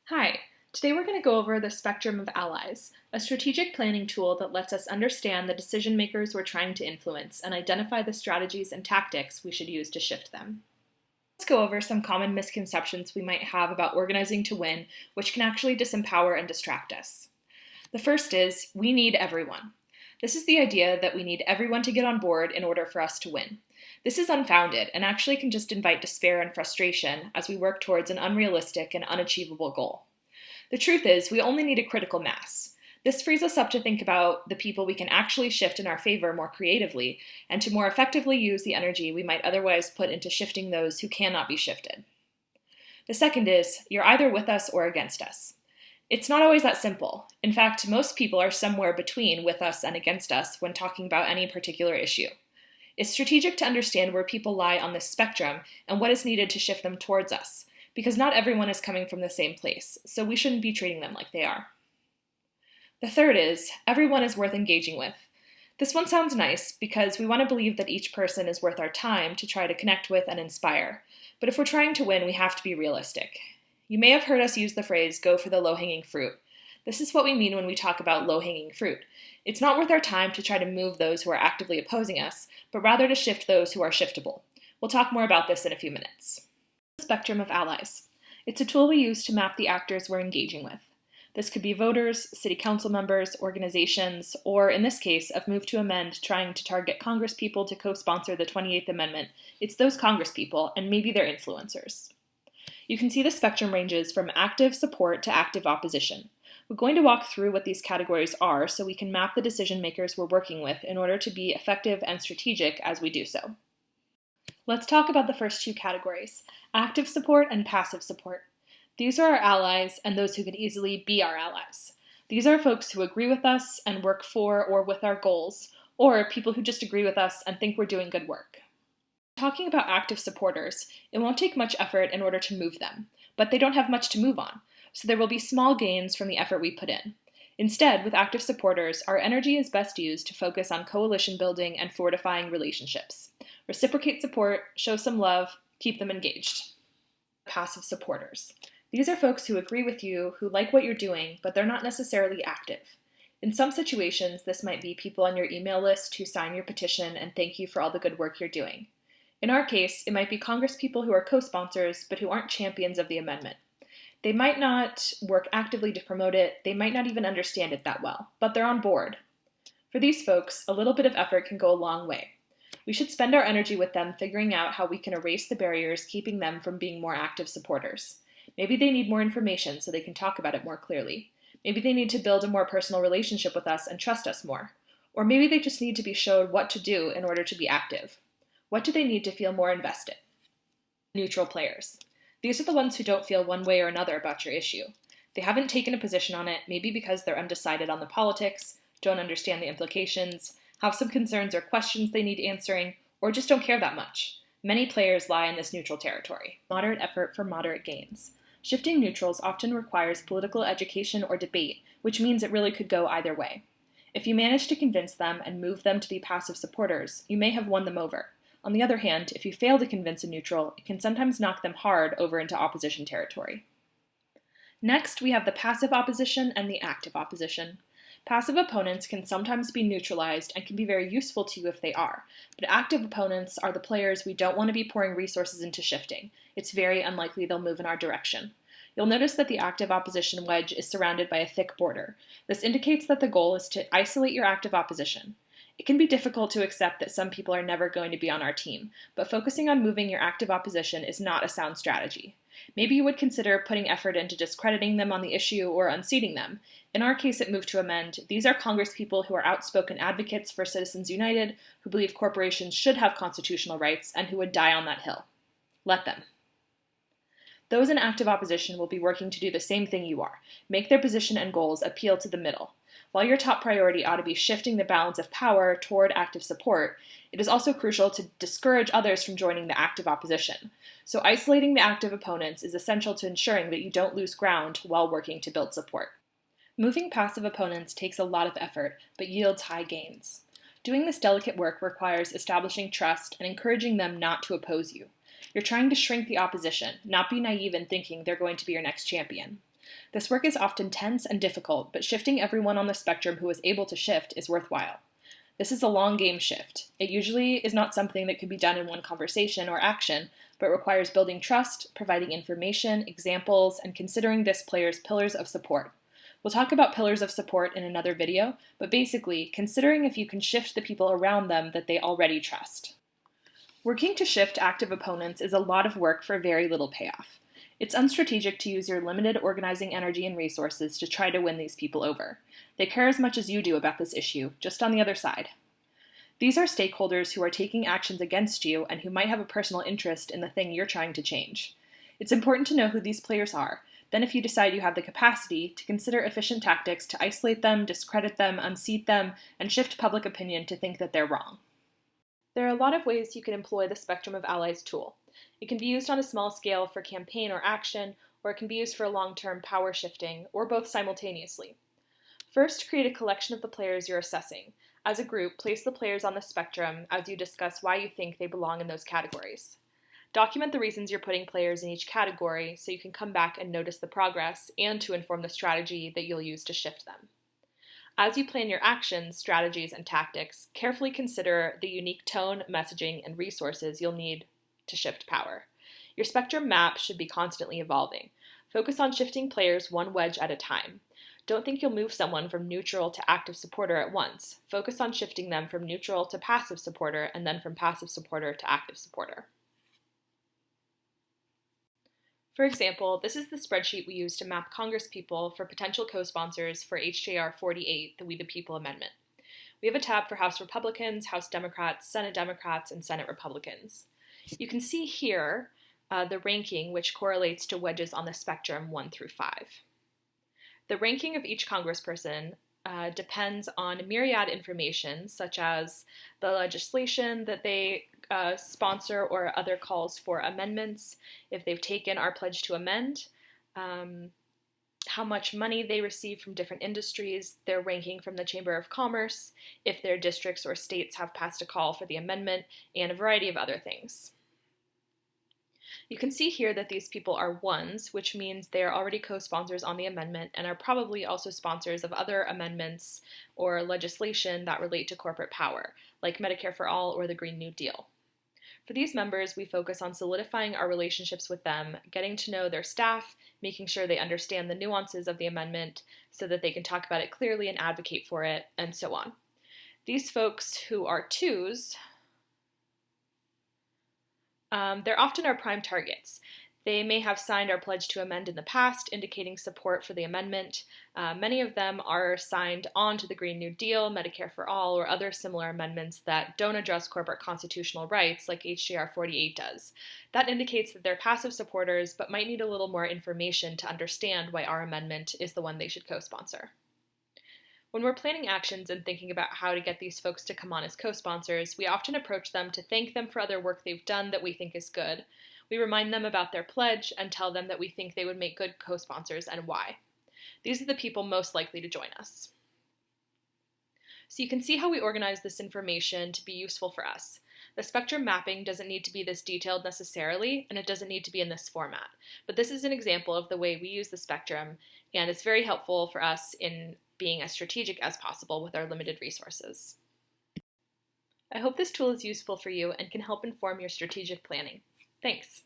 Hi, today we're going to go over the spectrum of allies, a strategic planning tool that lets us understand the decision makers we're trying to influence and identify the strategies and tactics we should use to shift them. Let's go over some common misconceptions we might have about organizing to win, which can actually disempower and distract us. The first is, we need everyone. This is the idea that we need everyone to get on board in order for us to win. This is unfounded and actually can just invite despair and frustration as we work towards an unrealistic and unachievable goal. The truth is, we only need a critical mass. This frees us up to think about the people we can actually shift in our favor more creatively and to more effectively use the energy we might otherwise put into shifting those who cannot be shifted. The second is, you're either with us or against us. It's not always that simple. In fact, most people are somewhere between with us and against us when talking about any particular issue. It's strategic to understand where people lie on this spectrum and what is needed to shift them towards us, because not everyone is coming from the same place, so we shouldn't be treating them like they are. The third is, everyone is worth engaging with. This one sounds nice because we want to believe that each person is worth our time to try to connect with and inspire, but if we're trying to win, we have to be realistic. You may have heard us use the phrase, go for the low-hanging fruit. This is what we mean when we talk about low-hanging fruit. It's not worth our time to try to move those who are actively opposing us, but rather to shift those who are shiftable. We'll talk more about this in a few minutes. The spectrum of allies. It's a tool we use to map the actors we're engaging with. This could be voters, city council members, organizations, or in this case, of Move to Amend trying to target Congresspeople to co-sponsor the 28th Amendment. It's those Congresspeople and maybe their influencers. You can see the spectrum ranges from active support to active opposition. We're going to walk through what these categories are so we can map the decision makers we're working with in order to be effective and strategic as we do so. Let's talk about the first two categories, active support and passive support. These are our allies and those who could easily be our allies. These are folks who agree with us and work for or with our goals, or people who just agree with us and think we're doing good work. Talking about active supporters, it won't take much effort in order to move them, but they don't have much to move on, so there will be small gains from the effort we put in. Instead, with active supporters, our energy is best used to focus on coalition building and fortifying relationships. Reciprocate support, show some love, keep them engaged. Passive supporters. These are folks who agree with you, who like what you're doing, but they're not necessarily active. In some situations, this might be people on your email list who sign your petition and thank you for all the good work you're doing. In our case, it might be Congresspeople who are co-sponsors, but who aren't champions of the amendment. They might not work actively to promote it, they might not even understand it that well, but they're on board. For these folks, a little bit of effort can go a long way. We should spend our energy with them figuring out how we can erase the barriers keeping them from being more active supporters. Maybe they need more information so they can talk about it more clearly. Maybe they need to build a more personal relationship with us and trust us more. Or maybe they just need to be showed what to do in order to be active. What do they need to feel more invested? Neutral players. These are the ones who don't feel one way or another about your issue. They haven't taken a position on it, maybe because they're undecided on the politics, don't understand the implications, have some concerns or questions they need answering, or just don't care that much. Many players lie in this neutral territory. Moderate effort for moderate gains. Shifting neutrals often requires political education or debate, which means it really could go either way. If you manage to convince them and move them to be passive supporters, you may have won them over. On the other hand, if you fail to convince a neutral, it can sometimes knock them hard over into opposition territory. Next, we have the passive opposition and the active opposition. Passive opponents can sometimes be neutralized and can be very useful to you if they are, but active opponents are the players we don't want to be pouring resources into shifting. It's very unlikely they'll move in our direction. You'll notice that the active opposition wedge is surrounded by a thick border. This indicates that the goal is to isolate your active opposition. It can be difficult to accept that some people are never going to be on our team, but focusing on moving your active opposition is not a sound strategy. Maybe you would consider putting effort into discrediting them on the issue or unseating them. In our case at Move to Amend, these are Congresspeople who are outspoken advocates for Citizens United, who believe corporations should have constitutional rights, and who would die on that hill. Let them. Those in active opposition will be working to do the same thing you are, make their position and goals appeal to the middle. While your top priority ought to be shifting the balance of power toward active support, it is also crucial to discourage others from joining the active opposition. So isolating the active opponents is essential to ensuring that you don't lose ground while working to build support. Moving passive opponents takes a lot of effort, but yields high gains. Doing this delicate work requires establishing trust and encouraging them not to oppose you. You're trying to shrink the opposition, not be naive in thinking they're going to be your next champion. This work is often tense and difficult, but shifting everyone on the spectrum who is able to shift is worthwhile. This is a long game shift. It usually is not something that could be done in one conversation or action, but requires building trust, providing information, examples, and considering this player's pillars of support. We'll talk about pillars of support in another video, but basically, considering if you can shift the people around them that they already trust. Working to shift active opponents is a lot of work for very little payoff. It's unstrategic to use your limited organizing energy and resources to try to win these people over. They care as much as you do about this issue, just on the other side. These are stakeholders who are taking actions against you and who might have a personal interest in the thing you're trying to change. It's important to know who these players are. Then if you decide you have the capacity, to consider efficient tactics to isolate them, discredit them, unseat them, and shift public opinion to think that they're wrong. There are a lot of ways you can employ the Spectrum of Allies tool. It can be used on a small scale for campaign or action, or it can be used for long-term power shifting, or both simultaneously. First, create a collection of the players you're assessing. As a group, place the players on the spectrum as you discuss why you think they belong in those categories. Document the reasons you're putting players in each category so you can come back and notice the progress and to inform the strategy that you'll use to shift them. As you plan your actions, strategies, and tactics, carefully consider the unique tone, messaging, and resources you'll need to shift power. Your spectrum map should be constantly evolving. Focus on shifting players one wedge at a time. Don't think you'll move someone from neutral to active supporter at once. Focus on shifting them from neutral to passive supporter and then from passive supporter to active supporter. For example, this is the spreadsheet we use to map Congresspeople for potential co-sponsors for HJR 48, the We the People Amendment. We have a tab for House Republicans, House Democrats, and Senate Republicans. You can see here the ranking, which correlates to wedges on the spectrum 1 through 5. The ranking of each congressperson depends on myriad information, such as the legislation that they sponsor or other calls for amendments, if they've taken our pledge to amend, how much money they receive from different industries, their ranking from the Chamber of Commerce, if their districts or states have passed a call for the amendment, and a variety of other things. You can see here that these people are ones, which means they are already co-sponsors on the amendment and are probably also sponsors of other amendments or legislation that relate to corporate power, like Medicare for All or the Green New Deal. For these members, we focus on solidifying our relationships with them, getting to know their staff, making sure they understand the nuances of the amendment so that they can talk about it clearly and advocate for it, and so on. These folks who are twos, they're often our prime targets. They may have signed our pledge to amend in the past, indicating support for the amendment. Many of them are signed on to the Green New Deal, Medicare for All, or other similar amendments that don't address corporate constitutional rights like HJR 48 does. That indicates that they're passive supporters, but might need a little more information to understand why our amendment is the one they should co-sponsor. When we're planning actions and thinking about how to get these folks to come on as co-sponsors, we often approach them to thank them for other work they've done that we think is good. We remind them about their pledge and tell them that we think they would make good co-sponsors and why. These are the people most likely to join us. So you can see how we organize this information to be useful for us. The spectrum mapping doesn't need to be this detailed necessarily, and it doesn't need to be in this format. But this is an example of the way we use the spectrum, and it's very helpful for us in being as strategic as possible with our limited resources. I hope this tool is useful for you and can help inform your strategic planning. Thanks.